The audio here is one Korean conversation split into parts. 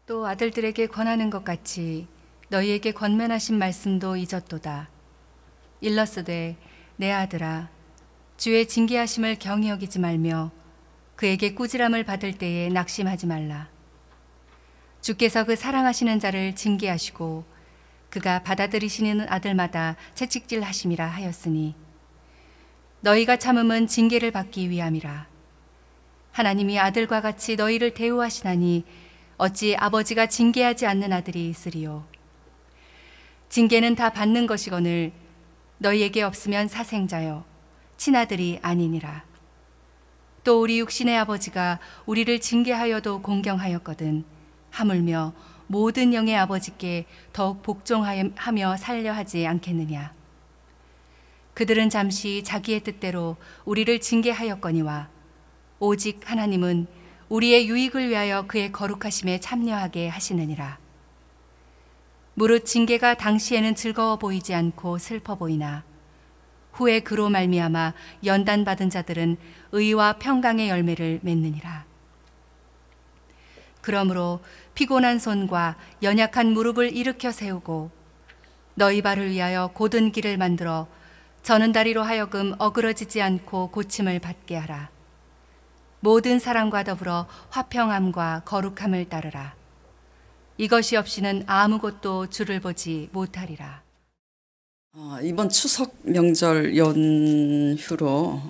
또 아들들에게 권하는 것 같이 너희에게 권면하신 말씀도 잊었도다. 일러스되 내 아들아 주의 징계하심을 경히 여기지 말며 그에게 꾸지람을 받을 때에 낙심하지 말라. 주께서 그 사랑하시는 자를 징계하시고 그가 받아들이시는 아들마다 채찍질 하심이라 하였으니 너희가 참음은 징계를 받기 위함이라. 하나님이 아들과 같이 너희를 대우하시나니 어찌 아버지가 징계하지 않는 아들이 있으리요. 징계는 다 받는 것이거늘 너희에게 없으면 사생자여 친아들이 아니니라. 또 우리 육신의 아버지가 우리를 징계하여도 공경하였거든 하물며 모든 영의 아버지께 더욱 복종하며 살려 하지 않겠느냐. 그들은 잠시 자기의 뜻대로 우리를 징계하였거니와 오직 하나님은 우리의 유익을 위하여 그의 거룩하심에 참여하게 하시느니라. 무릇 징계가 당시에는 즐거워 보이지 않고 슬퍼 보이나 후에 그로 말미암아 연단받은 자들은 의와 평강의 열매를 맺느니라. 그러므로 피곤한 손과 연약한 무릎을 일으켜 세우고 너희 발을 위하여 곧은 길을 만들어 저는 다리로 하여금 어그러지지 않고 고침을 받게 하라. 모든 사랑과 더불어 화평함과 거룩함을 따르라. 이것이 없이는 아무것도 주를 보지 못하리라. 이번 추석 명절 연휴로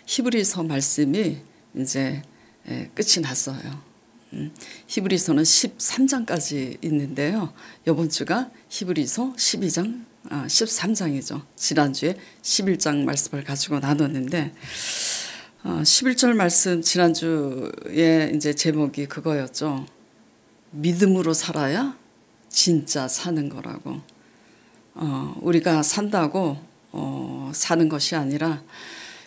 히브리서 말씀이 이제 끝이 났어요. 히브리서는 13장까지 있는데요. 이번 주가 히브리서 12장, 13장이죠. 지난주에 11장 말씀을 가지고 나눴는데 11절 말씀 지난주에 이제 제목이 그거였죠. 믿음으로 살아야 진짜 사는 거라고. 우리가 산다고 사는 것이 아니라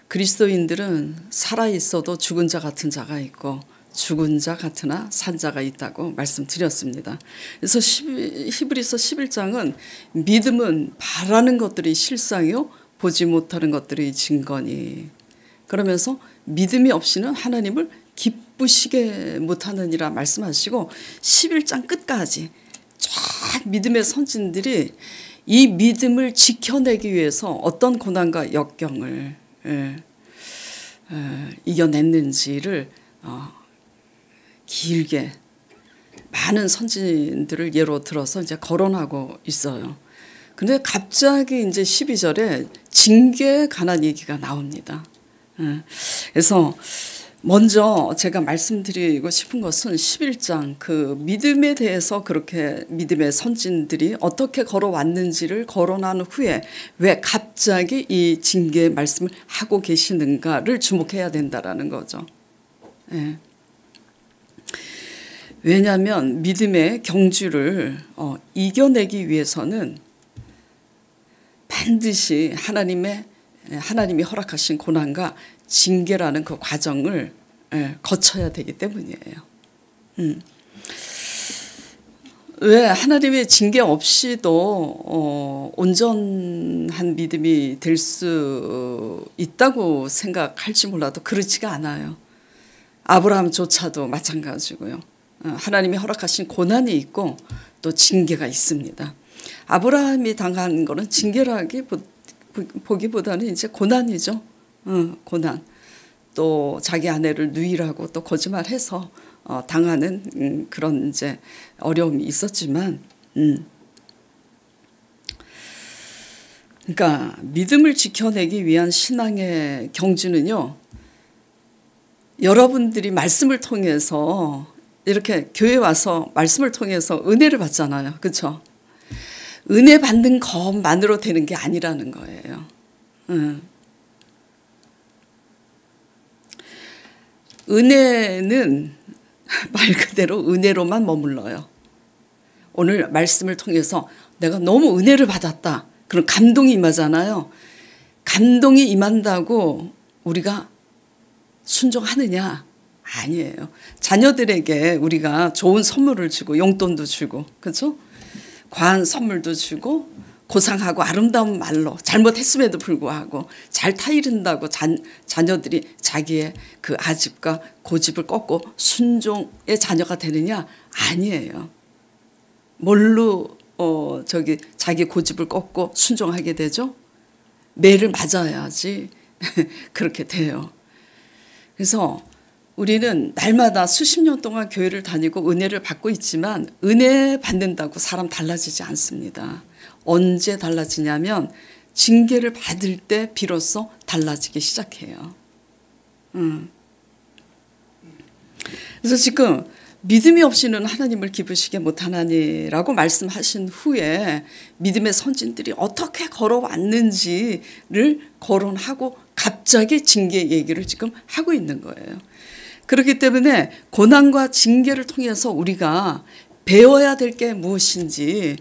그리스도인들은 살아있어도 죽은 자 같은 자가 있고 죽은 자 같으나 산 자가 있다고 말씀드렸습니다. 그래서 히브리서 11장은 믿음은 바라는 것들이 실상이요 보지 못하는 것들이 증거니 그러면서 믿음이 없이는 하나님을 기쁘시게 못하느니라 말씀하시고 11장 끝까지 쫙 믿음의 선진들이 이 믿음을 지켜내기 위해서 어떤 고난과 역경을 이겨냈는지를 길게 많은 선진들을 예로 들어서 이제 거론하고 있어요. 근데 갑자기 이제 12절에 징계에 관한 얘기가 나옵니다. 그래서 먼저 제가 말씀드리고 싶은 것은 11장 그 믿음에 대해서 그렇게 믿음의 선진들이 어떻게 걸어왔는지를 거론한 후에 왜 갑자기 이 징계의 말씀을 하고 계시는가를 주목해야 된다라는 거죠. 예. 왜냐하면 믿음의 경주를 이겨내기 위해서는 반드시 하나님이 허락하신 고난과 징계라는 그 과정을 거쳐야 되기 때문이에요. 왜 하나님의 징계 없이도 온전한 믿음이 될 수 있다고 생각할지 몰라도 그렇지가 않아요. 아브라함조차도 마찬가지고요. 하나님이 허락하신 고난이 있고 또 징계가 있습니다. 아브라함이 당한 거는 징계라기 보기보다는 이제 고난이죠. 고난. 또 자기 아내를 누이라고 또 거짓말해서 당하는 그런 이제 어려움이 있었지만, 그러니까 믿음을 지켜내기 위한 신앙의 경주는요. 여러분들이 말씀을 통해서 이렇게 교회 와서 말씀을 통해서 은혜를 받잖아요. 그렇죠? 은혜 받는 것만으로 되는 게 아니라는 거예요. 은혜는 말 그대로 은혜로만 머물러요. 오늘 말씀을 통해서 내가 너무 은혜를 받았다. 그런 감동이 임하잖아요. 감동이 임한다고 우리가 순종하느냐? 아니에요. 자녀들에게 우리가 좋은 선물을 주고 용돈도 주고 그렇죠? 과한 선물도 주고 고상하고 아름다운 말로 잘못했음에도 불구하고 잘 타이른다고 자녀들이 자기의 그 아집과 고집을 꺾고 순종의 자녀가 되느냐? 아니에요. 뭘로 자기 고집을 꺾고 순종하게 되죠? 매를 맞아야지 그렇게 돼요. 그래서 우리는 날마다 수십 년 동안 교회를 다니고 은혜를 받고 있지만 은혜 받는다고 사람 달라지지 않습니다. 언제 달라지냐면 징계를 받을 때 비로소 달라지기 시작해요. 그래서 지금 믿음이 없이는 하나님을 기쁘시게 못하나니라고 말씀하신 후에 믿음의 선진들이 어떻게 걸어왔는지를 거론하고 갑자기 징계 얘기를 지금 하고 있는 거예요. 그렇기 때문에 고난과 징계를 통해서 우리가 배워야 될 게 무엇인지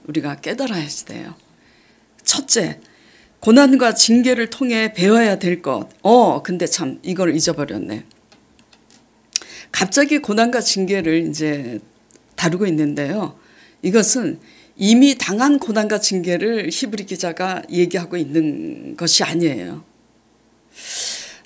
우리가 깨달아야 돼요. 첫째, 고난과 징계를 통해 배워야 될 것. 근데 참 이걸 잊어버렸네. 갑자기 고난과 징계를 이제 다루고 있는데요. 이것은 이미 당한 고난과 징계를 히브리 기자가 얘기하고 있는 것이 아니에요.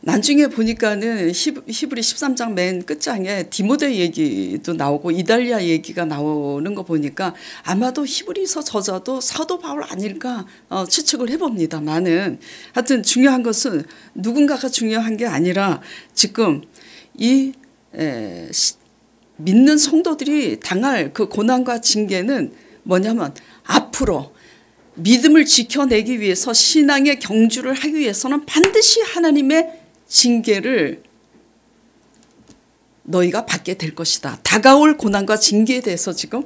나중에 보니까는 히브리 13장 맨 끝장에 디모데 얘기도 나오고 이달리아 얘기가 나오는 거 보니까 아마도 히브리서 저자도 사도 바울 아닐까 추측을 해봅니다만은 하여튼 중요한 것은 누군가가 중요한 게 아니라 지금 이 믿는 성도들이 당할 그 고난과 징계는 뭐냐면 앞으로 믿음을 지켜내기 위해서 신앙의 경주를 하기 위해서는 반드시 하나님의 징계를 너희가 받게 될 것이다. 다가올 고난과 징계에 대해서 지금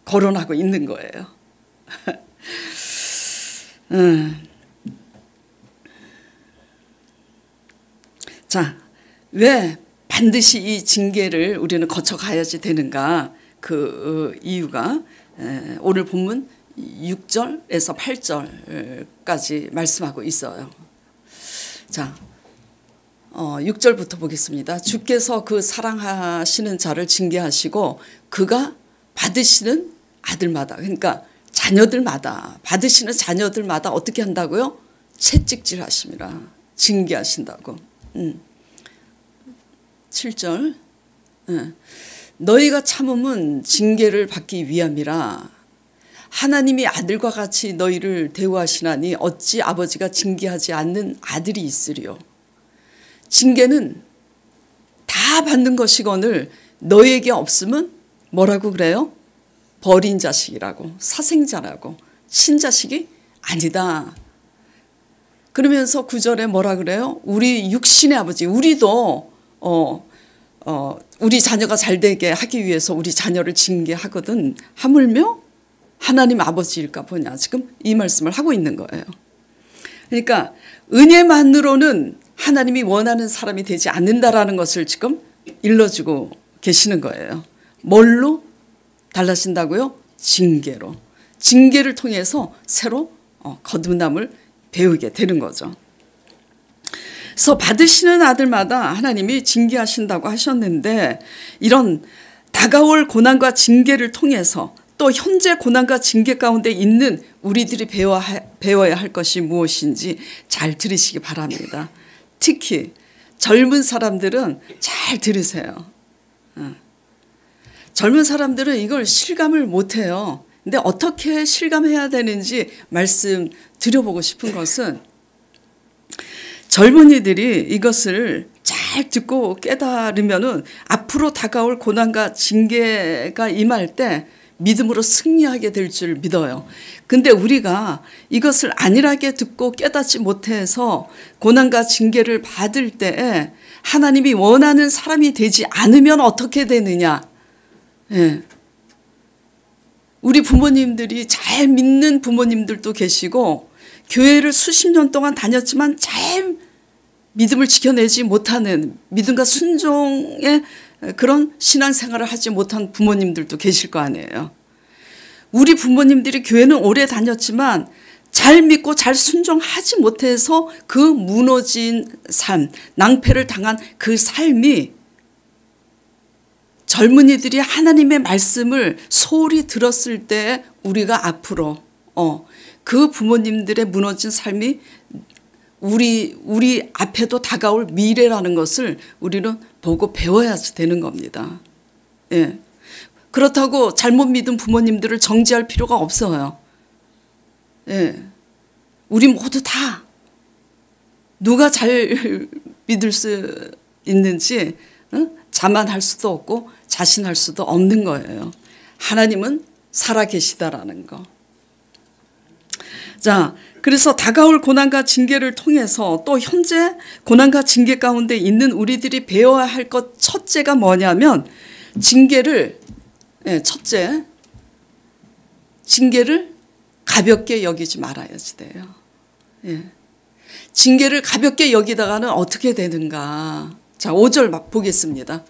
거론하고 있는 거예요. 자, 왜 반드시 이 징계를 우리는 거쳐가야지 되는가? 그 이유가 오늘 본문 6절에서 8절까지 말씀하고 있어요. 자, 6절부터 보겠습니다. 주께서 그 사랑하시는 자를 징계하시고 그가 받으시는 아들마다, 그러니까 자녀들마다, 받으시는 자녀들마다 어떻게 한다고요? 채찍질하심이라, 징계하신다고. 7절, 너희가 참음은 징계를 받기 위함이라. 하나님이 아들과 같이 너희를 대우하시나니 어찌 아버지가 징계하지 않는 아들이 있으리요. 징계는 다 받는 것이거늘 너희에게 없으면 뭐라고 그래요? 버린 자식이라고, 사생자라고, 친자식이 아니다. 그러면서 9절에 뭐라 그래요? 우리 육신의 아버지, 우리도 우리 자녀가 잘 되게 하기 위해서 우리 자녀를 징계하거든. 하물며 하나님 아버지일까 보냐. 지금 이 말씀을 하고 있는 거예요. 그러니까 은혜만으로는 하나님이 원하는 사람이 되지 않는다라는 것을 지금 일러주고 계시는 거예요. 뭘로 달라진다고요? 징계로. 징계를 통해서 새로 거듭남을 배우게 되는 거죠. 그래서 받으시는 아들마다 하나님이 징계하신다고 하셨는데 이런 다가올 고난과 징계를 통해서 또 현재 고난과 징계 가운데 있는 우리들이 배워야 할 것이 무엇인지 잘 들으시기 바랍니다. 특히 젊은 사람들은 잘 들으세요. 젊은 사람들은 이걸 실감을 못해요. 근데 어떻게 실감해야 되는지 말씀 드려보고 싶은 것은 젊은이들이 이것을 잘 듣고 깨달으면은 앞으로 다가올 고난과 징계가 임할 때 믿음으로 승리하게 될 줄 믿어요. 근데 우리가 이것을 안일하게 듣고 깨닫지 못해서 고난과 징계를 받을 때 하나님이 원하는 사람이 되지 않으면 어떻게 되느냐. 우리 부모님들이 잘 믿는 부모님들도 계시고 교회를 수십 년 동안 다녔지만 잘 믿음을 지켜내지 못하는 믿음과 순종의 그런 신앙생활을 하지 못한 부모님들도 계실 거 아니에요. 우리 부모님들이 교회는 오래 다녔지만 잘 믿고 잘 순종하지 못해서 그 무너진 삶, 낭패를 당한 그 삶이 젊은이들이 하나님의 말씀을 소홀히 들었을 때 우리가 앞으로 그 부모님들의 무너진 삶이 우리 앞에도 다가올 미래라는 것을 우리는 보고 배워야 되는 겁니다. 예. 그렇다고 잘못 믿은 부모님들을 정죄할 필요가 없어요. 예. 우리 모두 다 누가 잘 믿을 수 있는지 자만할 수도 없고 자신할 수도 없는 거예요. 하나님은 살아계시다라는 거. 자, 그래서 다가올 고난과 징계를 통해서 또 현재 고난과 징계 가운데 있는 우리들이 배워야 할 것 첫째가 뭐냐면 징계를 가볍게 여기지 말아야지 돼요. 예. 징계를 가볍게 여기다가는 어떻게 되는가. 자, 5절 보겠습니다.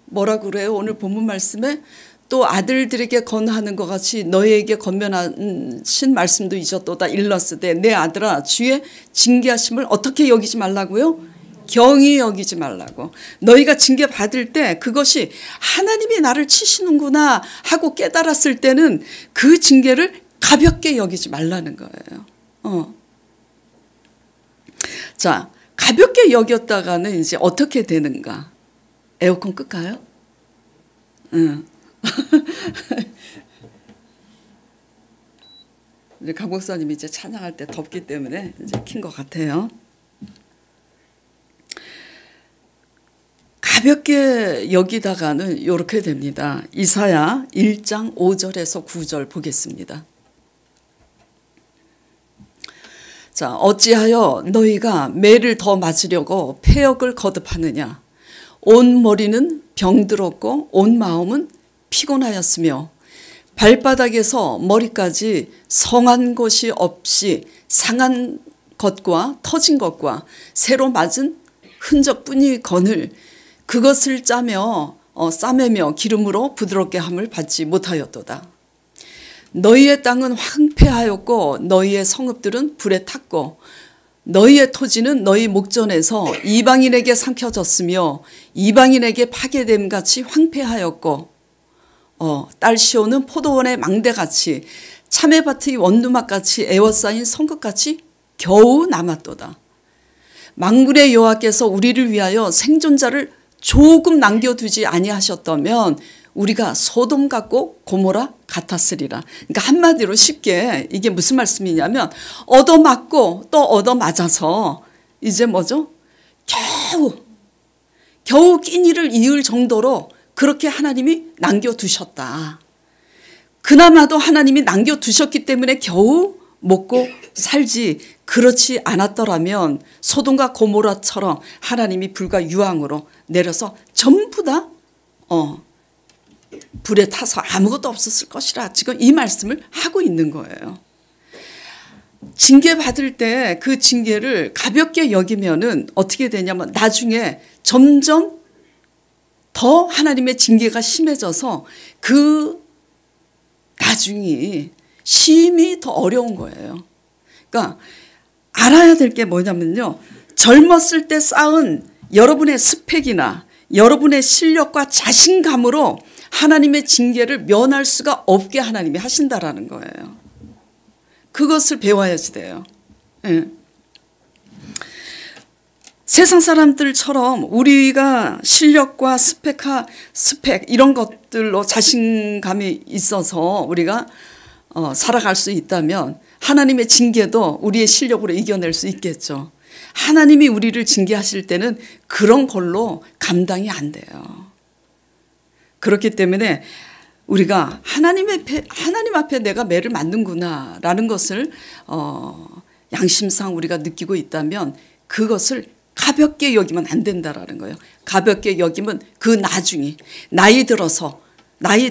뭐라고 그래요? 오늘 본문 말씀에 또 아들들에게 권하는 것 같이 너희에게 권면하신 말씀도 잊었도다. 일렀으되 내 아들아 주의 징계하심을 어떻게 여기지 말라고요? 경히 여기지 말라고. 너희가 징계 받을 때 그것이 하나님이 나를 치시는구나 하고 깨달았을 때는 그 징계를 가볍게 여기지 말라는 거예요. 자, 가볍게 여겼다가는 이제 어떻게 되는가? 에어컨 끌까요? 이제 강 목사님이 이제 찬양할 때 덥기 때문에 이제 킨 것 같아요. 가볍게 여기다가는 이렇게 됩니다. 이사야 1장 5절에서 9절 보겠습니다. 자, 어찌하여 너희가 매를 더 맞으려고 패역을 거듭하느냐. 온 머리는 병들었고 온 마음은 피곤하였으며 발바닥에서 머리까지 성한 것이 없이 상한 것과 터진 것과 새로 맞은 흔적뿐이거늘 그것을 싸매며 기름으로 부드럽게 함을 받지 못하였도다. 너희의 땅은 황폐하였고 너희의 성읍들은 불에 탔고 너희의 토지는 너희 목전에서 이방인에게 삼켜졌으며 이방인에게 파괴됨 같이 황폐하였고 딸 시온은 포도원의 망대같이 참외밭의 원두막같이 에워싸인 성읍같이 겨우 남았도다. 만군의 여호와께서 우리를 위하여 생존자를 조금 남겨두지 아니하셨다면 우리가 소돔 같고 고모라 같았으리라. 그러니까 한마디로 쉽게 이게 무슨 말씀이냐면 얻어맞고 또 얻어맞아서 이제 뭐죠? 겨우 끼니를 이을 정도로 그렇게 하나님이 남겨두셨다. 그나마도 하나님이 남겨두셨기 때문에 겨우 먹고 살지 그렇지 않았더라면 소돔과 고모라처럼 하나님이 불과 유황으로 내려서 전부 다 불에 타서 아무것도 없었을 것이라 지금 이 말씀을 하고 있는 거예요. 징계 받을 때 그 징계를 가볍게 여기면은 어떻게 되냐면 나중에 점점 더 하나님의 징계가 심해져서 그 나중이 심히 더 어려운 거예요. 그러니까 알아야 될 게 뭐냐면요. 젊었을 때 쌓은 여러분의 스펙이나 여러분의 실력과 자신감으로 하나님의 징계를 면할 수가 없게 하나님이 하신다라는 거예요. 그것을 배워야지 돼요. 예. 세상 사람들처럼 우리가 실력과 스펙 이런 것들로 자신감이 있어서 우리가 살아갈 수 있다면 하나님의 징계도 우리의 실력으로 이겨낼 수 있겠죠. 하나님이 우리를 징계하실 때는 그런 걸로 감당이 안 돼요. 그렇기 때문에 우리가 하나님 앞에 내가 매를 맞는구나 라는 것을 양심상 우리가 느끼고 있다면 그것을 가볍게 여기면 안 된다라는 거예요. 가볍게 여기면 그 나중에 나이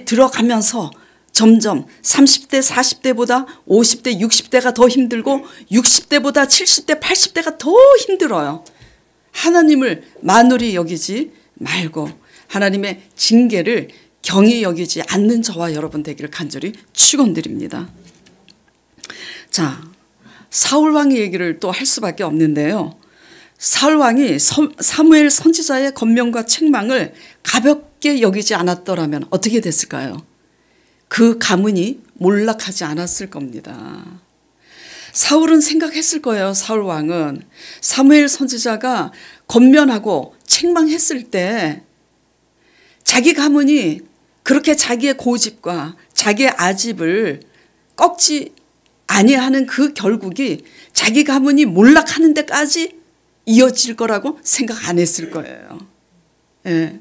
들어가면서 점점 30대 40대보다 50대 60대가 더 힘들고 60대보다 70대 80대가 더 힘들어요. 하나님을 만홀히 여기지 말고 하나님의 징계를 경히 여기지 않는 저와 여러분 되기를 간절히 축원드립니다. 자, 사울 왕의 얘기를 또 할 수밖에 없는데요. 사울 왕이 사무엘 선지자의 권면과 책망을 가볍게 여기지 않았더라면 어떻게 됐을까요? 그 가문이 몰락하지 않았을 겁니다. 사울은 생각했을 거예요. 사울 왕은 사무엘 선지자가 권면하고 책망했을 때 자기 가문이 그렇게 자기의 고집과 자기의 아집을 꺾지 아니하는 그 결국이 자기 가문이 몰락하는 데까지 이어질 거라고 생각 안 했을 거예요. 예.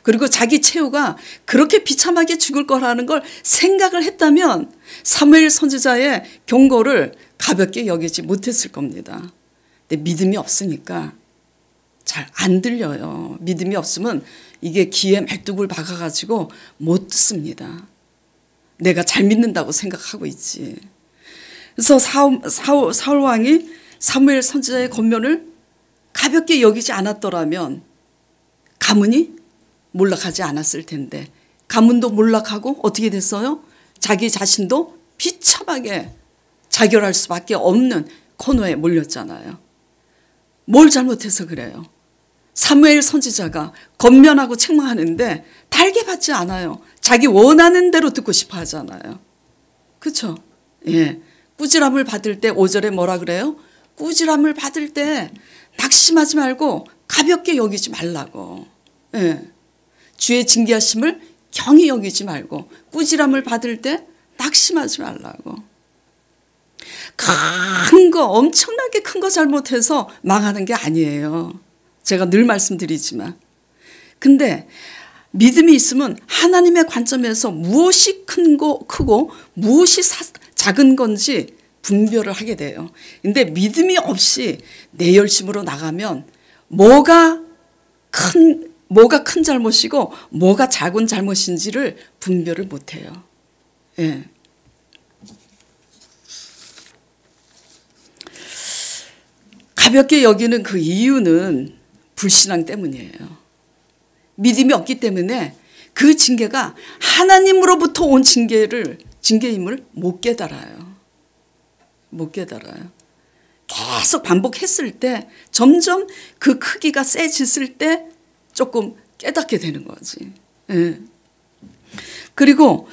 그리고 자기 최후가 그렇게 비참하게 죽을 거라는 걸 생각을 했다면 사무엘 선지자의 경고를 가볍게 여기지 못했을 겁니다. 근데 믿음이 없으니까 잘 안 들려요. 믿음이 없으면 이게 귀에 말뚝을 박아가지고 못 듣습니다. 내가 잘 믿는다고 생각하고 있지. 그래서 사울 왕이 사무엘 선지자의 권면을 가볍게 여기지 않았더라면 가문이 몰락하지 않았을 텐데, 가문도 몰락하고 어떻게 됐어요? 자기 자신도 비참하게 자결할 수밖에 없는 코너에 몰렸잖아요. 뭘 잘못해서 그래요? 사무엘 선지자가 권면하고 책망하는데 달게 받지 않아요. 자기 원하는 대로 듣고 싶어 하잖아요. 그렇죠? 예. 꾸지람을 받을 때 5절에 뭐라 그래요? 꾸지람을 받을 때 낙심하지 말고 가볍게 여기지 말라고. 예. 주의 징계하심을 경히 여기지 말고 꾸지람을 받을 때 낙심하지 말라고. 큰 거, 엄청나게 큰 거 잘못해서 망하는 게 아니에요. 제가 늘 말씀드리지만. 근데 믿음이 있으면 하나님의 관점에서 무엇이 크고 무엇이 작은 건지 분별을 하게 돼요. 근데 믿음이 없이 내 열심으로 나가면 뭐가 큰 잘못이고 뭐가 작은 잘못인지를 분별을 못해요. 예. 가볍게 여기는 그 이유는 불신앙 때문이에요. 믿음이 없기 때문에 그 징계가 하나님으로부터 온 징계임을 못 깨달아요. 못 깨달아요. 계속 반복했을 때 점점 그 크기가 세졌을 때 조금 깨닫게 되는 거지. 예. 그리고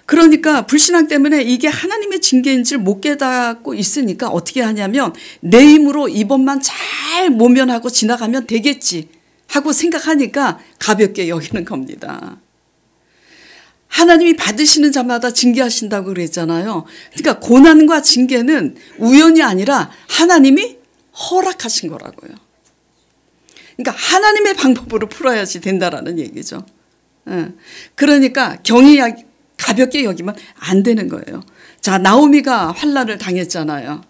그러니까 불신앙 때문에 이게 하나님의 징계인지를 못 깨닫고 있으니까 어떻게 하냐면 내 힘으로 이번만 잘 모면하고 지나가면 되겠지 하고 생각하니까 가볍게 여기는 겁니다. 하나님이 받으시는 자마다 징계하신다고 그랬잖아요. 그러니까 고난과 징계는 우연이 아니라 하나님이 허락하신 거라고요. 그러니까 하나님의 방법으로 풀어야지 된다라는 얘기죠. 그러니까 경히 가볍게 여기면 안 되는 거예요. 자, 나오미가 환난을 당했잖아요.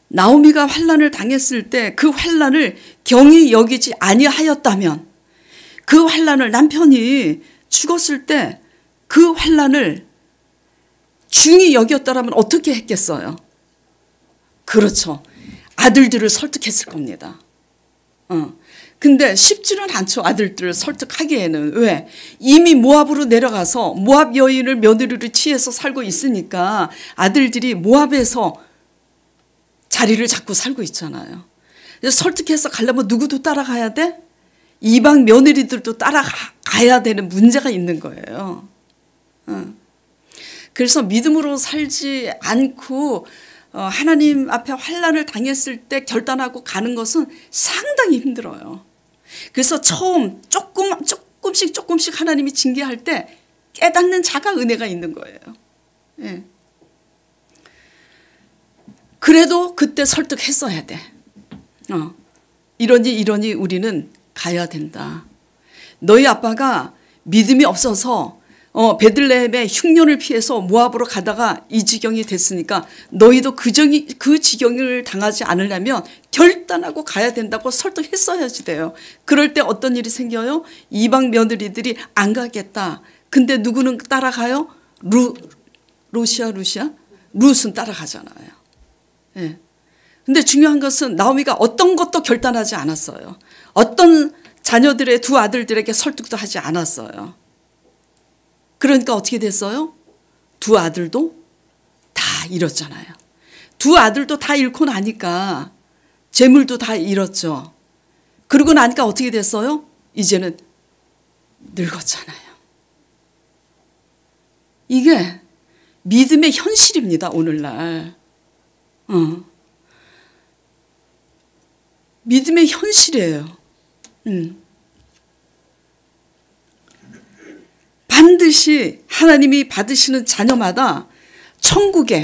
나오미가 환난을 당했을 때 그 환난을 경히 여기지 아니하였다면, 그 환난을 남편이 죽었을 때 그 환난을 중히 여겼더라면 어떻게 했겠어요? 그렇죠. 아들들을 설득했을 겁니다. 근데 쉽지는 않죠. 아들들을 설득하기에는. 왜? 이미 모압으로 내려가서 모압 여인을 며느리로 취해서 살고 있으니까 아들들이 모압에서 자리를 잡고 살고 있잖아요. 그래서 설득해서 가려면 누구도 따라가야 돼? 이방 며느리들도 따라가야 되는 문제가 있는 거예요. 그래서 믿음으로 살지 않고 하나님 앞에 환난을 당했을 때 결단하고 가는 것은 상당히 힘들어요. 그래서 처음 조금씩 하나님이 징계할 때 깨닫는 자가 은혜가 있는 거예요. 예. 그래도 그때 설득했어야 돼. 이러니 우리는 가야 된다. 너희 아빠가 믿음이 없어서 베들레헴의 흉년을 피해서 모압으로 가다가 이 지경이 됐으니까 너희도 그 지경을 당하지 않으려면 결단하고 가야 된다고 설득했어야지 돼요. 그럴 때 어떤 일이 생겨요? 이방 며느리들이 안 가겠다. 근데 누구는 따라가요? 룻은 따라가잖아요. 예. 근데 중요한 것은 나오미가 어떤 것도 결단하지 않았어요. 어떤 자녀들의 두 아들들에게 설득도 하지 않았어요. 그러니까 어떻게 됐어요? 두 아들도 다 잃었잖아요. 두 아들도 다 잃고 나니까 재물도 다 잃었죠. 그러고 나니까 어떻게 됐어요? 이제는 늙었잖아요. 이게 믿음의 현실입니다, 오늘날. 믿음의 현실이에요. 반드시 하나님이 받으시는 자녀마다 천국에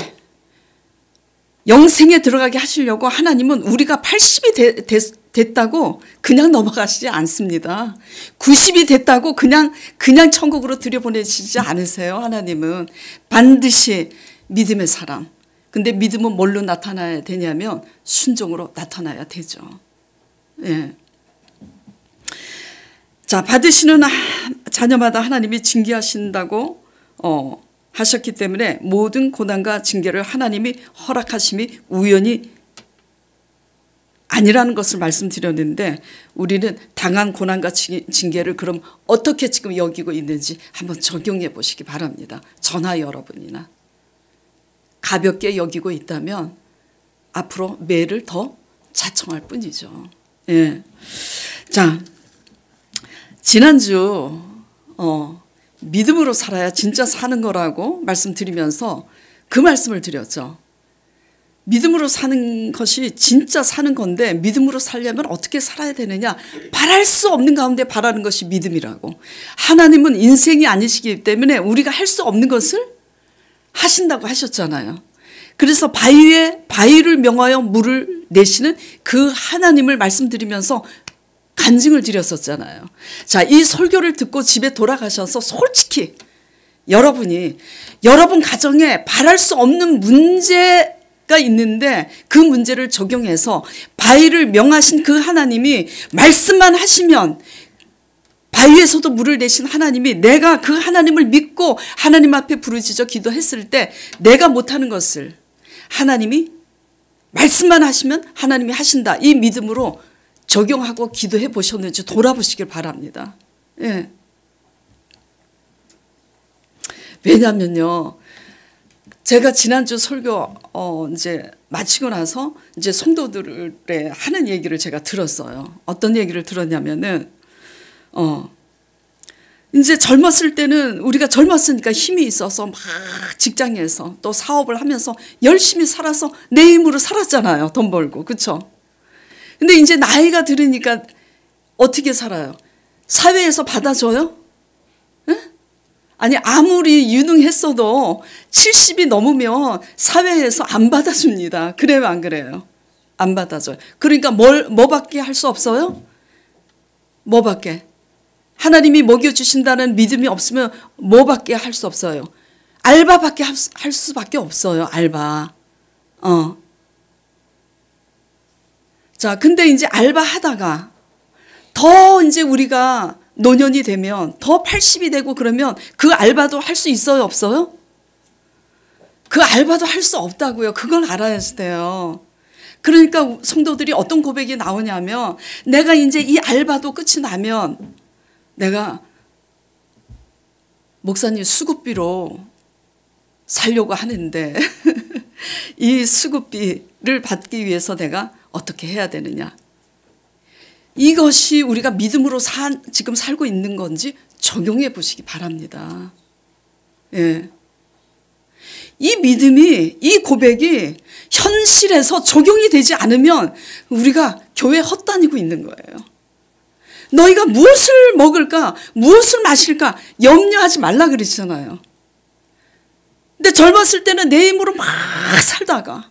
영생에 들어가게 하시려고 하나님은 우리가 80이 됐다고 그냥 넘어가시지 않습니다. 90이 됐다고 그냥 천국으로 들여보내시지 않으세요. 하나님은 반드시 믿음의 사람. 근데 믿음은 뭘로 나타나야 되냐면 순종으로 나타나야 되죠. 예. 자, 받으시는 자녀마다 하나님이 징계하신다고 하셨기 때문에 모든 고난과 징계를 하나님이 허락하심이 우연이 아니라는 것을 말씀드렸는데, 우리는 당한 고난과 징계를 그럼 어떻게 지금 여기고 있는지 한번 적용해 보시기 바랍니다. 저나 여러분이나 가볍게 여기고 있다면 앞으로 매를 더 자청할 뿐이죠. 예. 자, 지난주 믿음으로 살아야 진짜 사는 거라고 말씀드리면서 그 말씀을 드렸죠. 믿음으로 사는 것이 진짜 사는 건데, 믿음으로 살려면 어떻게 살아야 되느냐? 바랄 수 없는 가운데 바라는 것이 믿음이라고. 하나님은 인생이 아니시기 때문에 우리가 할 수 없는 것을 하신다고 하셨잖아요. 그래서 바위를 명하여 물을 내시는 그 하나님을 말씀드리면서 간증을 드렸었잖아요. 자, 이 설교를 듣고 집에 돌아가셔서 솔직히 여러분 가정에 바랄 수 없는 문제가 있는데 그 문제를 적용해서 바위를 명하신 그 하나님이 말씀만 하시면, 바위에서도 물을 내신 하나님이, 내가 그 하나님을 믿고 하나님 앞에 부르짖어 기도했을 때 내가 못하는 것을 하나님이 말씀만 하시면 하나님이 하신다, 이 믿음으로 적용하고 기도해 보셨는지 돌아보시길 바랍니다. 예. 왜냐면요, 제가 지난주 설교 이제 마치고 나서 이제 성도들의 하는 얘기를 제가 들었어요. 어떤 얘기를 들었냐면은 이제 젊었을 때는 우리가 젊었으니까 힘이 있어서 막 직장에서 또 사업을 하면서 열심히 살아서 내 힘으로 살았잖아요. 돈 벌고. 그렇죠? 근데 이제 나이가 들으니까 어떻게 살아요? 사회에서 받아줘요? 응? 아니, 아무리 유능했어도 70이 넘으면 사회에서 안 받아줍니다. 그래요, 안 그래요? 안 받아줘요. 그러니까 뭐밖에 할 수 없어요? 뭐밖에? 하나님이 먹여주신다는 믿음이 없으면 뭐밖에 할 수 없어요? 알바밖에 할 수밖에 없어요. 알바. 자, 근데 이제 알바 하다가 더 이제 우리가 노년이 되면 더 80이 되고 그러면 그 알바도 할 수 있어요, 없어요? 그 알바도 할 수 없다고요. 그걸 알아야 돼요. 그러니까 성도들이 어떤 고백이 나오냐면, 내가 이제 이 알바도 끝이 나면 내가 목사님 수급비로 살려고 하는데 이 수급비를 받기 위해서 내가 어떻게 해야 되느냐. 이것이 우리가 믿음으로 지금 살고 있는 건지 적용해 보시기 바랍니다. 예. 이 믿음이, 이 고백이 현실에서 적용이 되지 않으면 우리가 교회 헛다니고 있는 거예요. 너희가 무엇을 먹을까, 무엇을 마실까 염려하지 말라 그러잖아요. 근데 젊었을 때는 내 힘으로 막 살다가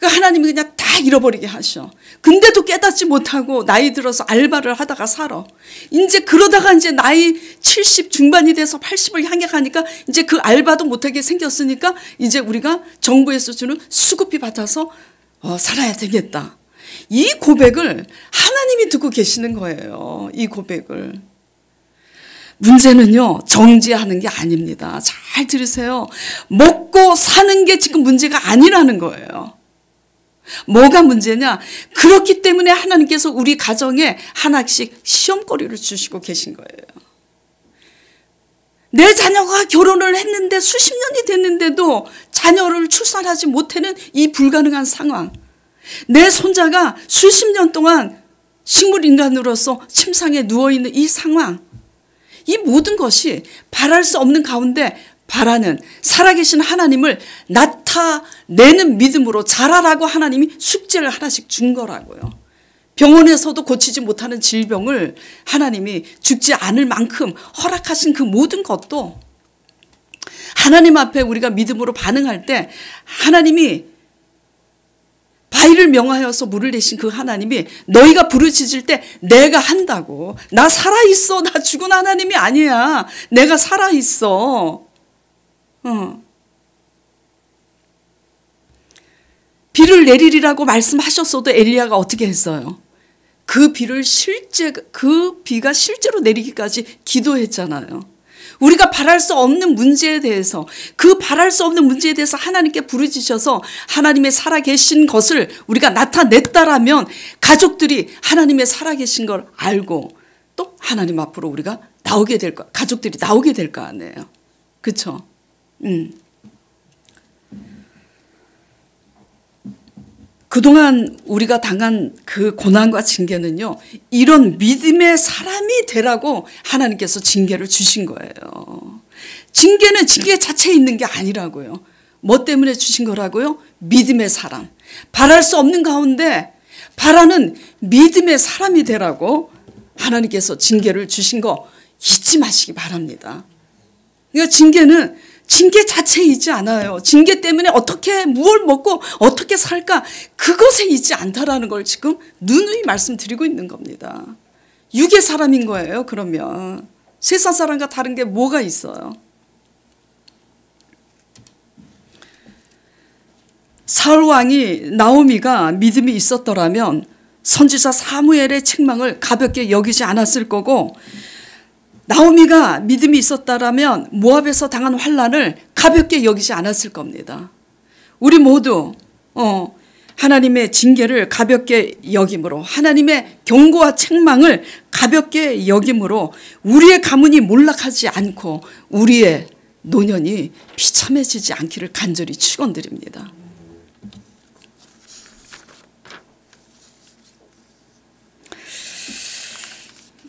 하나님이 그냥 다 잃어버리게 하셔. 근데도 깨닫지 못하고 나이 들어서 알바를 하다가 살아. 이제 그러다가 이제 나이 70 중반이 돼서 80을 향해 가니까 이제 그 알바도 못하게 생겼으니까 이제 우리가 정부에서 주는 수급비 받아서 살아야 되겠다. 이 고백을 하나님이 듣고 계시는 거예요. 이 고백을. 문제는요, 정지하는 게 아닙니다. 잘 들으세요. 먹고 사는 게 지금 문제가 아니라는 거예요. 뭐가 문제냐? 그렇기 때문에 하나님께서 우리 가정에 하나씩 시험거리를 주시고 계신 거예요. 내 자녀가 결혼을 했는데 수십 년이 됐는데도 자녀를 출산하지 못하는 이 불가능한 상황. 내 손자가 수십 년 동안 식물인간으로서 침상에 누워있는 이 상황. 이 모든 것이 바랄 수 없는 가운데 바라는 살아계신 하나님을 나타내는 믿음으로 자라라고 하나님이 숙제를 하나씩 준 거라고요. 병원에서도 고치지 못하는 질병을 하나님이 죽지 않을 만큼 허락하신 그 모든 것도 하나님 앞에 우리가 믿음으로 반응할 때 하나님이 바위를 명하여서 물을 내신 그 하나님이 너희가 부르짖을 때 내가 한다고. 나 살아있어. 나 죽은 하나님이 아니야. 내가 살아있어. 비를 내리리라고 말씀하셨어도 엘리야가 어떻게 했어요? 그 비가 실제로 내리기까지 기도했잖아요. 우리가 바랄 수 없는 문제에 대해서 하나님께 부르짖으셔서 하나님의 살아계신 것을 우리가 나타냈다라면 가족들이 하나님의 살아계신 걸 알고 또 하나님 앞으로 우리가 가족들이 나오게 될 거 아니에요. 그렇죠? 그동안 우리가 당한 그 고난과 징계는요, 이런 믿음의 사람이 되라고 하나님께서 징계를 주신 거예요. 징계는 징계 자체에 있는 게 아니라고요. 뭐 때문에 주신 거라고요? 믿음의 사람. 바랄 수 없는 가운데 바라는 믿음의 사람이 되라고 하나님께서 징계를 주신 거 잊지 마시기 바랍니다. 그러니까 징계는 징계 자체에 있지 않아요. 징계 때문에 무엇을 먹고 어떻게 살까 그것에 있지 않다라는 걸 지금 누누이 말씀드리고 있는 겁니다. 육의 사람인 거예요. 그러면 세상 사람과 다른 게 뭐가 있어요? 사울 왕이 나오미가 믿음이 있었더라면 선지자 사무엘의 책망을 가볍게 여기지 않았을 거고, 나오미가 믿음이 있었다라면 모압에서 당한 환난을 가볍게 여기지 않았을 겁니다. 우리 모두 하나님의 징계를 가볍게 여김으로, 하나님의 경고와 책망을 가볍게 여김으로 우리의 가문이 몰락하지 않고 우리의 노년이 비참해지지 않기를 간절히 축원드립니다.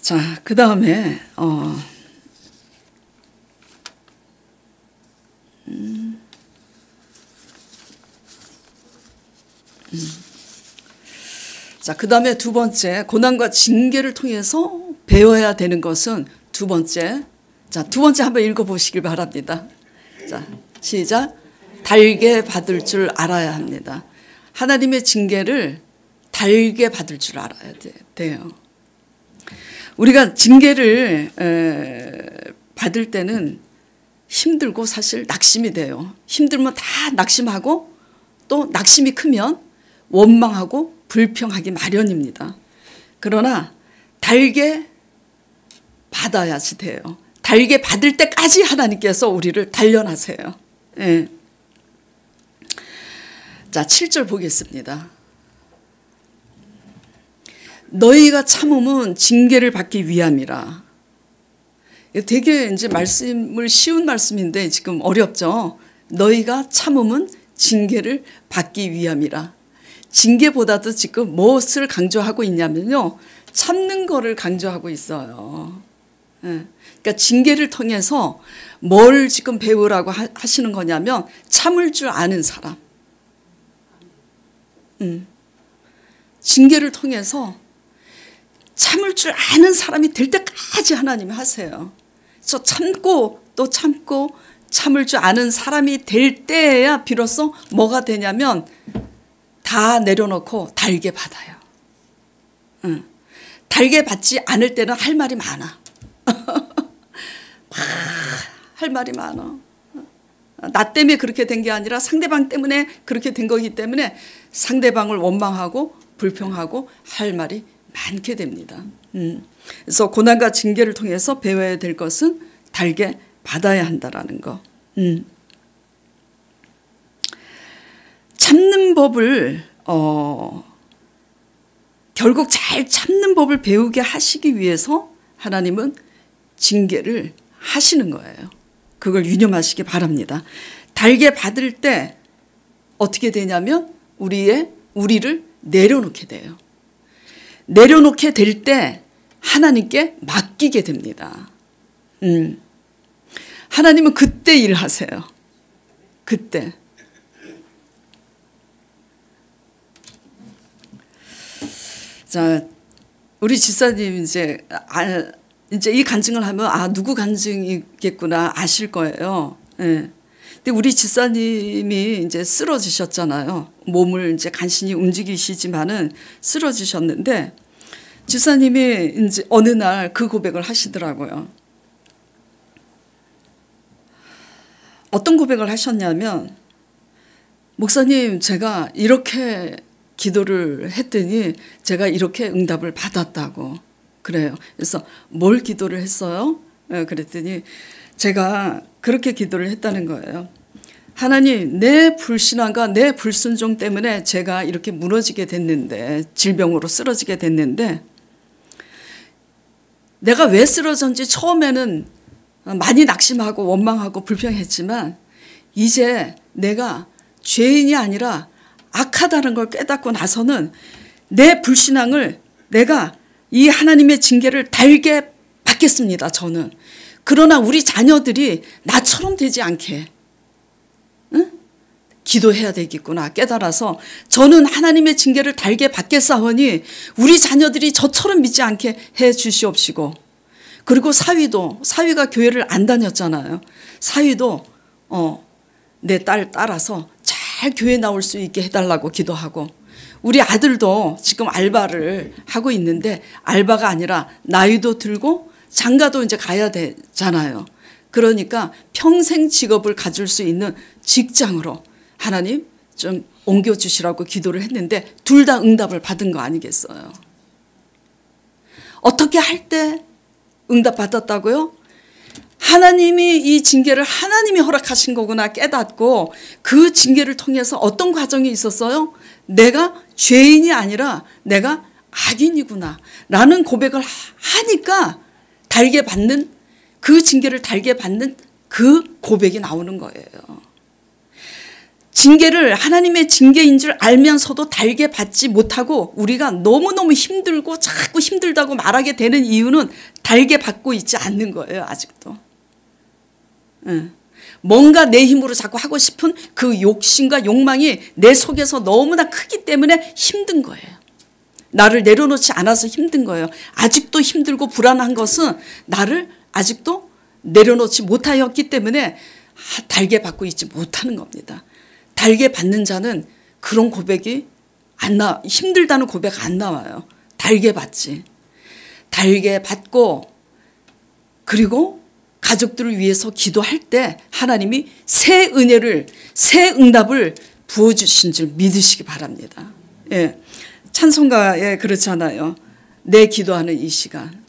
자, 그 다음에 그 다음에 두 번째, 고난과 징계를 통해서 배워야 되는 것은 두 번째. 자, 두 번째 한번 읽어보시길 바랍니다. 자, 시작. 달게 받을 줄 알아야 합니다. 하나님의 징계를 달게 받을 줄 알아야 돼요. 우리가 징계를 받을 때는 힘들고 사실 낙심이 돼요. 힘들면 다 낙심하고 또 낙심이 크면 원망하고 불평하기 마련입니다. 그러나 달게 받아야지 돼요. 달게 받을 때까지 하나님께서 우리를 단련하세요. 예. 자, 7절 보겠습니다. 너희가 참음은 징계를 받기 위함이라. 되게 이제 말씀을 쉬운 말씀인데 지금 어렵죠. 너희가 참음은 징계를 받기 위함이라. 징계보다도 지금 무엇을 강조하고 있냐면요, 참는 거를 강조하고 있어요. 그러니까 징계를 통해서 뭘 지금 배우라고 하시는 거냐면 참을 줄 아는 사람. 징계를 통해서 참을 줄 아는 사람이 될 때까지 하나님이 하세요. 그래서 참고 또 참고 참을 줄 아는 사람이 될 때야 비로소 뭐가 되냐면 다 내려놓고 달게 받아요. 달게 받지 않을 때는 할 말이 많아. 할 말이 많아. 나 때문에 그렇게 된 게 아니라 상대방 때문에 그렇게 된 거기 때문에 상대방을 원망하고 불평하고 할 말이 많게 됩니다. 그래서 고난과 징계를 통해서 배워야 될 것은 달게 받아야 한다라는 거. 참는 법을 결국 잘 참는 법을 배우게 하시기 위해서 하나님은 징계를 하시는 거예요. 그걸 유념하시기 바랍니다. 달게 받을 때 어떻게 되냐면 우리를 내려놓게 돼요. 내려놓게 될 때 하나님께 맡기게 됩니다. 하나님은 그때 일하세요. 그때. 자, 우리 집사님 이제 이 간증을 하면 누구 간증이겠구나 아실 거예요. 예. 근데 우리 집사님이 이제 쓰러지셨잖아요. 몸을 이제 간신히 움직이시지만은 쓰러지셨는데 집사님이 이제 어느 날 그 고백을 하시더라고요. 어떤 고백을 하셨냐면, 목사님, 제가 이렇게 기도를 했더니 제가 이렇게 응답을 받았다고 그래요. 그래서 뭘 기도를 했어요? 그랬더니 제가 그렇게 기도를 했다는 거예요. 하나님, 내 불신앙과 내 불순종 때문에 제가 이렇게 무너지게 됐는데, 질병으로 쓰러지게 됐는데, 내가 왜 쓰러졌는지 처음에는 많이 낙심하고 원망하고 불평했지만 이제 내가 죄인이 아니라 악하다는 걸 깨닫고 나서는 내 불신앙을 내가 이 하나님의 징계를 달게 받겠습니다. 저는. 그러나 우리 자녀들이 나처럼 되지 않게 기도해야 되겠구나 깨달아서 저는 하나님의 징계를 달게 받겠사오니 우리 자녀들이 저처럼 믿지 않게 해 주시옵시고, 그리고 사위가 교회를 안 다녔잖아요. 사위도 내 딸 따라서 잘 교회 나올 수 있게 해달라고 기도하고, 우리 아들도 지금 알바를 하고 있는데 알바가 아니라 나이도 들고 장가도 이제 가야 되잖아요. 그러니까 평생 직업을 가질 수 있는 직장으로 하나님 좀 옮겨주시라고 기도를 했는데 둘 다 응답을 받은 거 아니겠어요? 어떻게 할 때 응답 받았다고요? 하나님이 이 징계를 하나님이 허락하신 거구나 깨닫고 그 징계를 통해서 어떤 과정이 있었어요? 내가 죄인이 아니라 내가 악인이구나 라는 고백을 하니까 달게 받는, 그 징계를 달게 받는 그 고백이 나오는 거예요. 징계를 하나님의 징계인 줄 알면서도 달게 받지 못하고 우리가 너무너무 힘들고 자꾸 힘들다고 말하게 되는 이유는 달게 받고 있지 않는 거예요. 아직도. 뭔가 내 힘으로 자꾸 하고 싶은 그 욕심과 욕망이 내 속에서 너무나 크기 때문에 힘든 거예요. 나를 내려놓지 않아서 힘든 거예요. 아직도 힘들고 불안한 것은 나를 아직도 내려놓지 못하였기 때문에 달게 받고 있지 못하는 겁니다. 달게 받는 자는 그런 고백이 힘들다는 고백 안 나와요. 달게 받지. 달게 받고 그리고 가족들을 위해서 기도할 때 하나님이 새 은혜를, 새 응답을 부어주신 줄 믿으시기 바랍니다. 예. 찬송가에 그렇잖아요. 내 기도하는 이 시간.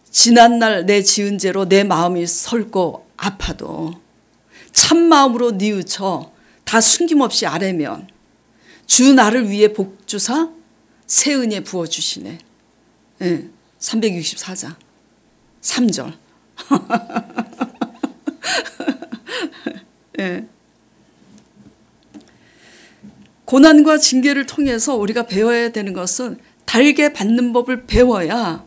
지난날 내 지은 죄로 내 마음이 설고 아파도 참마음으로 뉘우쳐 다 숨김없이 아뢰면 주 나를 위해 복주사 새 은혜 부어주시네. 예, 364장 3절. 예. 고난과 징계를 통해서 우리가 배워야 되는 것은 달게 받는 법을 배워야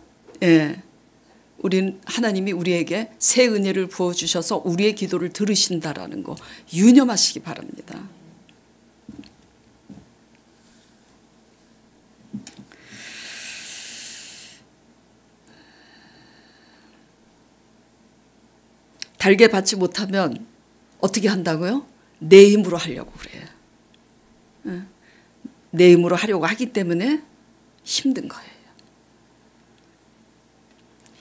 하나님이 우리에게 새 은혜를 부어주셔서 우리의 기도를 들으신다라는 거 유념하시기 바랍니다. 달게 받지 못하면 어떻게 한다고요? 내 힘으로 하려고 그래요. 내 힘으로 하려고 하기 때문에 힘든 거예요.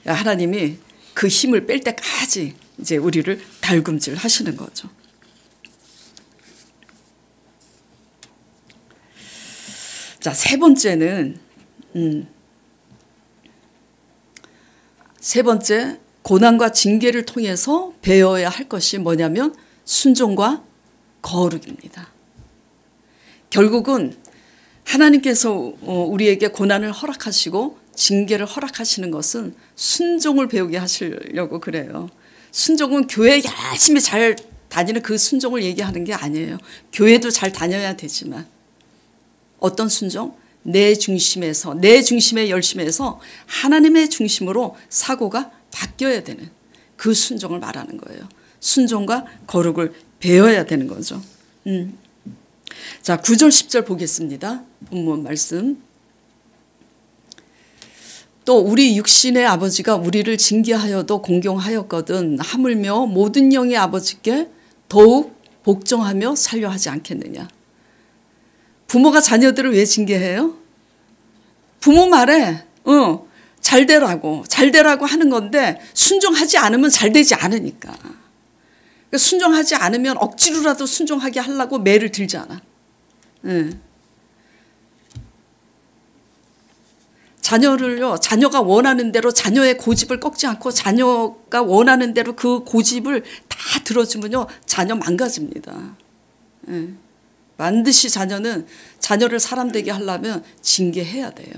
하나님이 그 힘을 뺄 때까지 이제 우리를 달굼질 하시는 거죠. 자, 세 번째 고난과 징계를 통해서 배워야 할 것이 뭐냐면 순종과 거룩입니다. 결국은 하나님께서 우리에게 고난을 허락하시고 징계를 허락하시는 것은 순종을 배우게 하시려고 그래요. 순종은 교회 열심히 잘 다니는 그 순종을 얘기하는 게 아니에요. 교회도 잘 다녀야 되지만 어떤 순종? 내 중심에서, 내 중심에 열심해서 하나님의 중심으로 사고가 바뀌어야 되는 그 순종을 말하는 거예요. 순종과 거룩을 배워야 되는 거죠. 자, 9절 10절 보겠습니다. 본문 말씀. 또 우리 육신의 아버지가 우리를 징계하여도 공경하였거든 하물며 모든 영의 아버지께 더욱 복종하며 살려 하지 않겠느냐. 부모가 자녀들을 왜 징계해요? 부모 말에 잘 되라고 하는 건데 순종하지 않으면 잘 되지 않으니까. 그러니까 순종하지 않으면 억지로라도 순종하게 하려고 매를 들잖아. 자녀를요, 자녀가 원하는 대로 자녀의 고집을 꺾지 않고 자녀가 원하는 대로 그 고집을 다 들어주면요, 자녀 망가집니다. 반드시 자녀를 사람 되게 하려면 징계해야 돼요.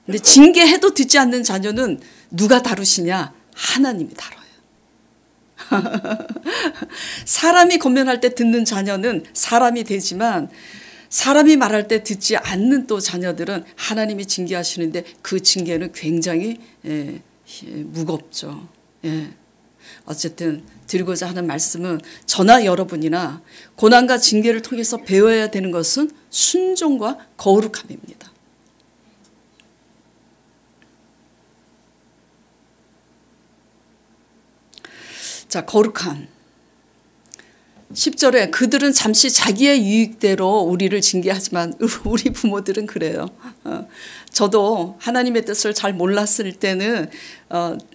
근데 징계해도 듣지 않는 자녀는 누가 다루시냐? 하나님이 다뤄요. 사람이 권면할 때 듣는 자녀는 사람이 되지만 사람이 말할 때 듣지 않는 또 자녀들은 하나님이 징계하시는데 그 징계는 굉장히 무겁죠. 어쨌든 드리고자 하는 말씀은 저나 여러분이나 고난과 징계를 통해서 배워야 되는 것은 순종과 거룩함입니다. 자, 거룩함. 10절에 그들은 잠시 자기의 유익대로 우리를 징계하지만 우리 부모들은 그래요. 저도 하나님의 뜻을 잘 몰랐을 때는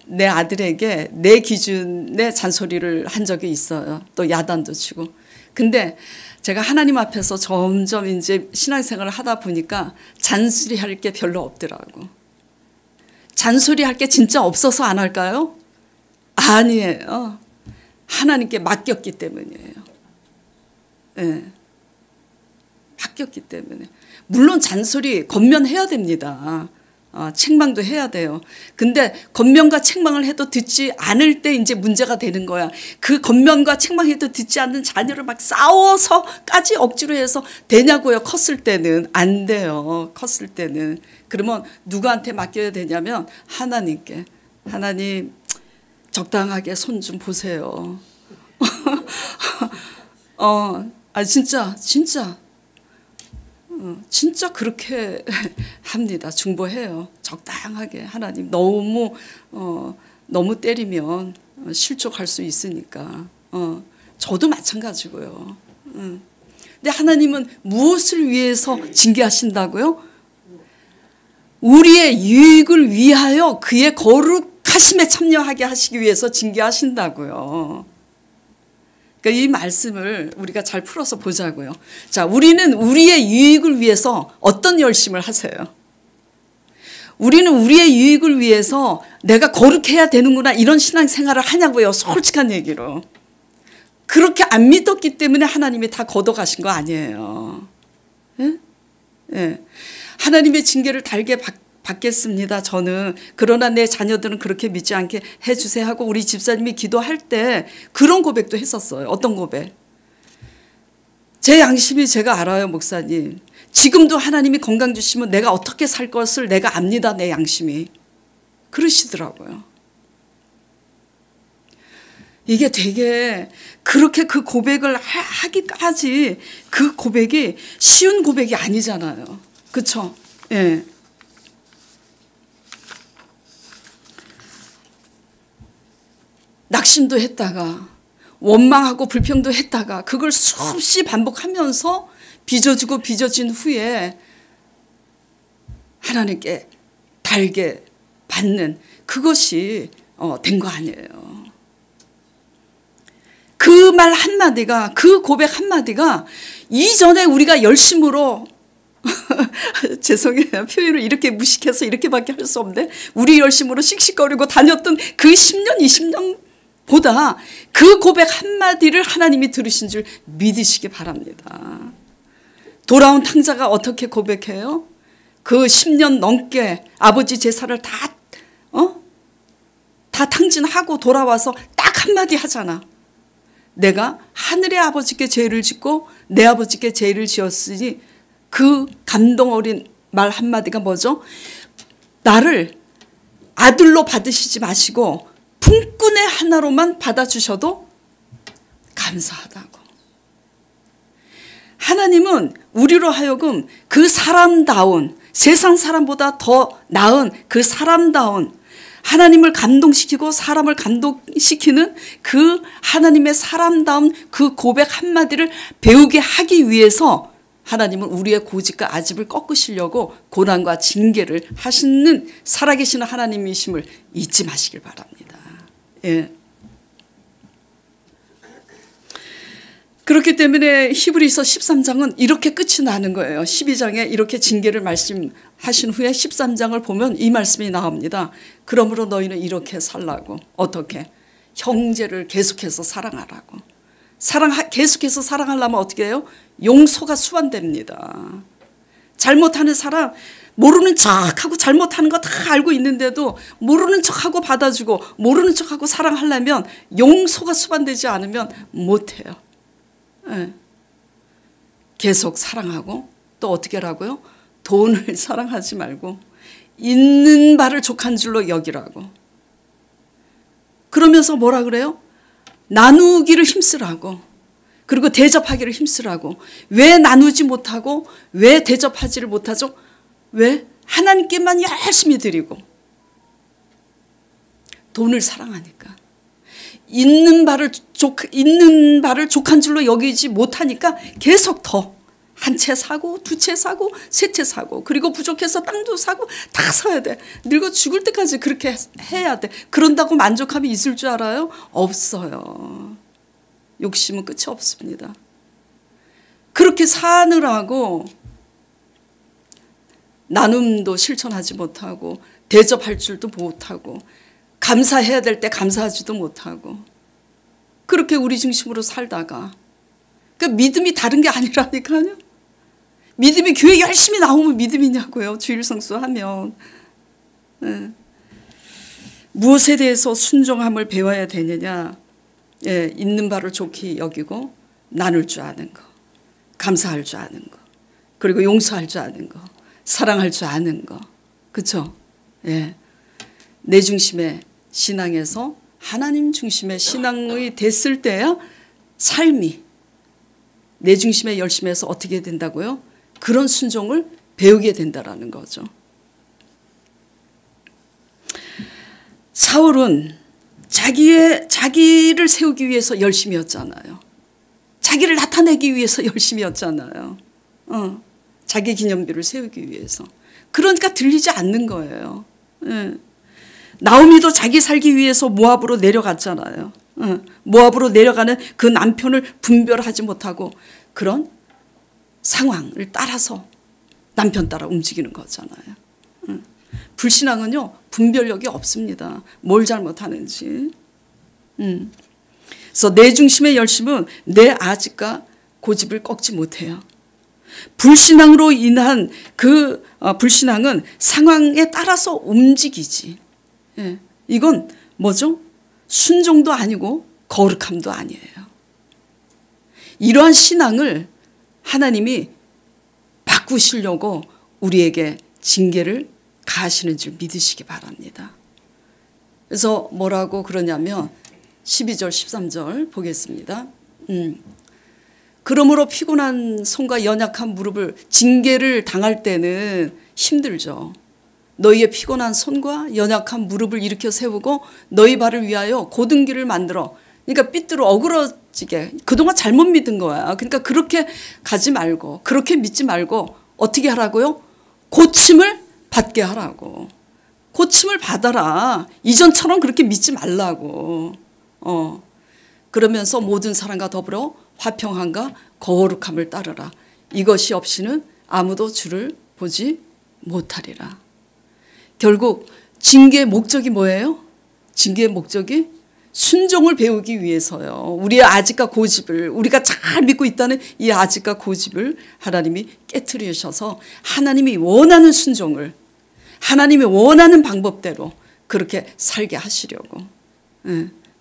내 아들에게 내 기준의 잔소리를 한 적이 있어요. 또 야단도 치고. 근데 제가 하나님 앞에서 점점 이제 신앙생활을 하다 보니까 잔소리할 게 별로 없더라고. 잔소리할 게 진짜 없어서 안 할까요? 아니에요. 하나님께 맡겼기 때문이에요. 맡겼기 때문에. 물론 잔소리, 권면해야 됩니다. 책망도 해야 돼요. 근데 권면과 책망을 해도 듣지 않을 때 이제 문제가 되는 거야. 그 권면과 책망해도 듣지 않는 자녀를 막 싸워서까지 억지로 해서 되냐고요. 컸을 때는 안 돼요. 컸을 때는. 그러면 누구한테 맡겨야 되냐면 하나님께. 하나님 적당하게 손 좀 보세요. 진짜 그렇게 합니다. 중보해요. 적당하게. 하나님 너무 때리면 실족할 수 있으니까. 저도 마찬가지고요. 근데 하나님은 무엇을 위해서 징계하신다고요? 우리의 유익을 위하여 그의 거룩하심에 참여하게 하시기 위해서 징계하신다고요. 그러니까 이 말씀을 우리가 잘 풀어서 보자고요. 자, 우리는 우리의 유익을 위해서 어떤 열심을 하세요? 우리는 우리의 유익을 위해서 내가 거룩해야 되는구나 이런 신앙생활을 하냐고요. 솔직한 얘기로. 그렇게 안 믿었기 때문에 하나님이 다 걷어가신 거 아니에요. 하나님의 징계를 달게 받겠습니다. 저는. 그러나 내 자녀들은 그렇게 믿지 않게 해주세요 하고 우리 집사님이 기도할 때 그런 고백도 했었어요. 어떤 고백? 제 양심이 제가 알아요, 목사님. 지금도 하나님이 건강 주시면 내가 어떻게 살 것을 내가 압니다, 내 양심이. 그러시더라고요. 이게 되게 그렇게 그 고백을 하기까지 그 고백이 쉬운 고백이 아니잖아요. 그렇죠? 예. 낙심도 했다가 원망하고 불평도 했다가 그걸 수없이 반복하면서 빚어진 후에 하나님께 달게 받는 그것이 된 거 아니에요. 그 말 한마디가, 그 고백 한마디가 이전에 우리가 열심으로 죄송해요. 표현을 이렇게 무식해서 이렇게밖에 할 수 없는데 우리 열심으로 씩씩거리고 다녔던 그 10년, 20년보다 그 고백 한마디를 하나님이 들으신 줄 믿으시기 바랍니다. 돌아온 탕자가 어떻게 고백해요? 그 10년 넘게 아버지 제사를 다 탕진하고 돌아와서 딱 한마디 하잖아. 내가 하늘의 아버지께 죄를 짓고 내 아버지께 죄를 지었으니 그 감동 어린 말 한마디가 뭐죠? 나를 아들로 받으시지 마시고 품꾼의 하나로만 받아주셔도 감사하다고. 하나님은 우리로 하여금 그 사람다운, 세상 사람보다 더 나은 그 사람다운, 하나님을 감동시키고 사람을 감동시키는 그 하나님의 사람다운 그 고백 한마디를 배우게 하기 위해서 하나님은 우리의 고집과 아집을 꺾으시려고 고난과 징계를 하시는 살아계시는 하나님이심을 잊지 마시길 바랍니다. 예. 그렇기 때문에 히브리서 13장은 이렇게 끝이 나는 거예요. 12장에 이렇게 징계를 말씀하신 후에 13장을 보면 이 말씀이 나옵니다. 그러므로 너희는 이렇게 살라고. 어떻게? 형제를 계속해서 사랑하라고. 계속해서 사랑하려면 어떻게 해요? 용서가 수반됩니다. 잘못하는 사람 모르는 척하고 잘못하는 거 다 알고 있는데도 모르는 척하고 받아주고 모르는 척하고 사랑하려면 용서가 수반되지 않으면 못해요. 네. 계속 사랑하고 또 어떻게 하라고요? 돈을 사랑하지 말고 있는 바를 족한 줄로 여기라고. 그러면서 뭐라 그래요? 나누기를 힘쓰라고. 그리고 대접하기를 힘쓰라고. 왜 나누지 못하고 왜 대접하지를 못하죠? 왜? 하나님께만 열심히 드리고 돈을 사랑하니까. 있는 바를 족한 줄로 여기지 못하니까 계속 더 한 채 사고 두 채 사고 세 채 사고 그리고 부족해서 땅도 사고 다 사야 돼. 늙어 죽을 때까지 그렇게 해야 돼. 그런다고 만족함이 있을 줄 알아요? 없어요. 욕심은 끝이 없습니다. 그렇게 사느라고 나눔도 실천하지 못하고 대접할 줄도 못하고 감사해야 될 때 감사하지도 못하고 그렇게 우리 중심으로 살다가 그 믿음이 다른 게 아니라니까요. 믿음이 교회 열심히 나오면 믿음이냐고요. 주일 성수하면. 네. 무엇에 대해서 순종함을 배워야 되느냐. 예, 있는 바를 좋게 여기고 나눌 줄 아는 거, 감사할 줄 아는 거, 그리고 용서할 줄 아는 거, 사랑할 줄 아는 거. 그렇죠? 예. 내 중심의 신앙에서 하나님 중심의 신앙이 됐을 때야 삶이 내 중심의 열심에서 어떻게 된다고요? 그런 순종을 배우게 된다라는 거죠. 사울은 자기를 세우기 위해서 열심이었잖아요. 자기를 나타내기 위해서 열심이었잖아요. 자기 기념비를 세우기 위해서. 그러니까 들리지 않는 거예요. 예. 나오미도 자기 살기 위해서 모압으로 내려갔잖아요. 모압으로 내려가는 그 남편을 분별하지 못하고 그런 상황을 따라서 남편 따라 움직이는 거잖아요. 불신앙은요 분별력이 없습니다. 뭘 잘못하는지. 그래서 내 중심의 열심은 내 아집과 고집을 꺾지 못해요. 불신앙으로 인한 그 불신앙은 상황에 따라서 움직이지. 예, 이건 뭐죠? 순종도 아니고 거룩함도 아니에요. 이러한 신앙을 하나님이 바꾸시려고 우리에게 징계를 가하시는 줄 믿으시기 바랍니다. 그래서 뭐라고 그러냐면 12절 13절 보겠습니다. 그러므로 피곤한 손과 연약한 무릎을 징계를 당할 때는 힘들죠. 너희의 피곤한 손과 연약한 무릎을 일으켜 세우고 너희 발을 위하여 곧은 길을 만들어. 그러니까 삐뚤어 어그러지게 그동안 잘못 믿은 거야. 그러니까 그렇게 가지 말고 그렇게 믿지 말고 어떻게 하라고요? 고침을 받게 하라고. 고침을 받아라. 이전처럼 그렇게 믿지 말라고. 그러면서 모든 사람과 더불어 화평함과 거룩함을 따르라. 이것이 없이는 아무도 주를 보지 못하리라. 결국 징계의 목적이 뭐예요? 징계의 목적이 순종을 배우기 위해서요. 우리의 아집과 고집을 우리가 잘 믿고 있다는 이 아집과 고집을 하나님이 깨트리셔서 하나님이 원하는 순종을 하나님이 원하는 방법대로 그렇게 살게 하시려고.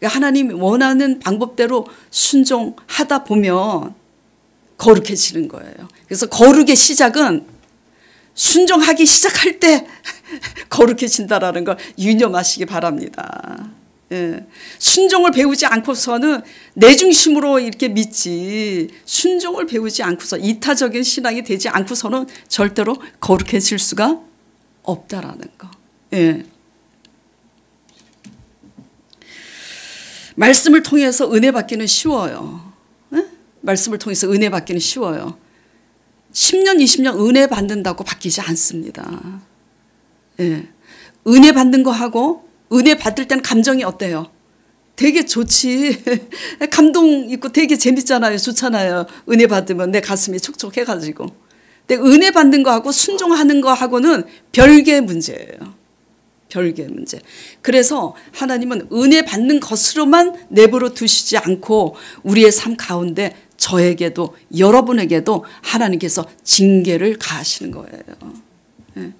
하나님이 원하는 방법대로 순종하다 보면 거룩해지는 거예요. 그래서 거룩의 시작은 순종하기 시작할 때 거룩해진다라는 걸 유념하시기 바랍니다. 예. 순종을 배우지 않고서는 내 중심으로 이렇게 믿지, 순종을 배우지 않고서 이타적인 신앙이 되지 않고서는 절대로 거룩해질 수가 없다라는 거. 예. 말씀을 통해서 은혜 받기는 쉬워요. 예? 말씀을 통해서 은혜 받기는 쉬워요. 10년, 20년 은혜 받는다고 바뀌지 않습니다. 예. 은혜 받는 거 하고 은혜 받을 때는 감정이 어때요? 되게 좋지. 감동 있고 되게 재밌잖아요. 좋잖아요. 은혜 받으면 내 가슴이 촉촉해가지고. 근데 은혜 받는 거하고 순종하는 거하고는 별개의 문제예요. 별개의 문제. 그래서 하나님은 은혜 받는 것으로만 내버려 두시지 않고 우리의 삶 가운데 저에게도 여러분에게도 하나님께서 징계를 가하시는 거예요. 예.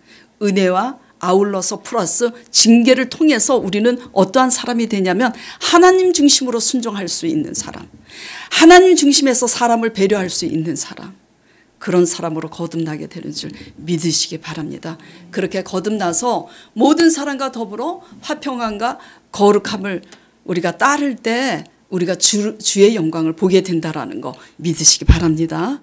은혜와 아울러서 플러스 징계를 통해서 우리는 어떠한 사람이 되냐면 하나님 중심으로 순종할 수 있는 사람, 하나님 중심에서 사람을 배려할 수 있는 사람, 그런 사람으로 거듭나게 되는 줄 믿으시기 바랍니다. 그렇게 거듭나서 모든 사람과 더불어 화평함과 거룩함을 우리가 따를 때 우리가 주의 영광을 보게 된다라는 거 믿으시기 바랍니다.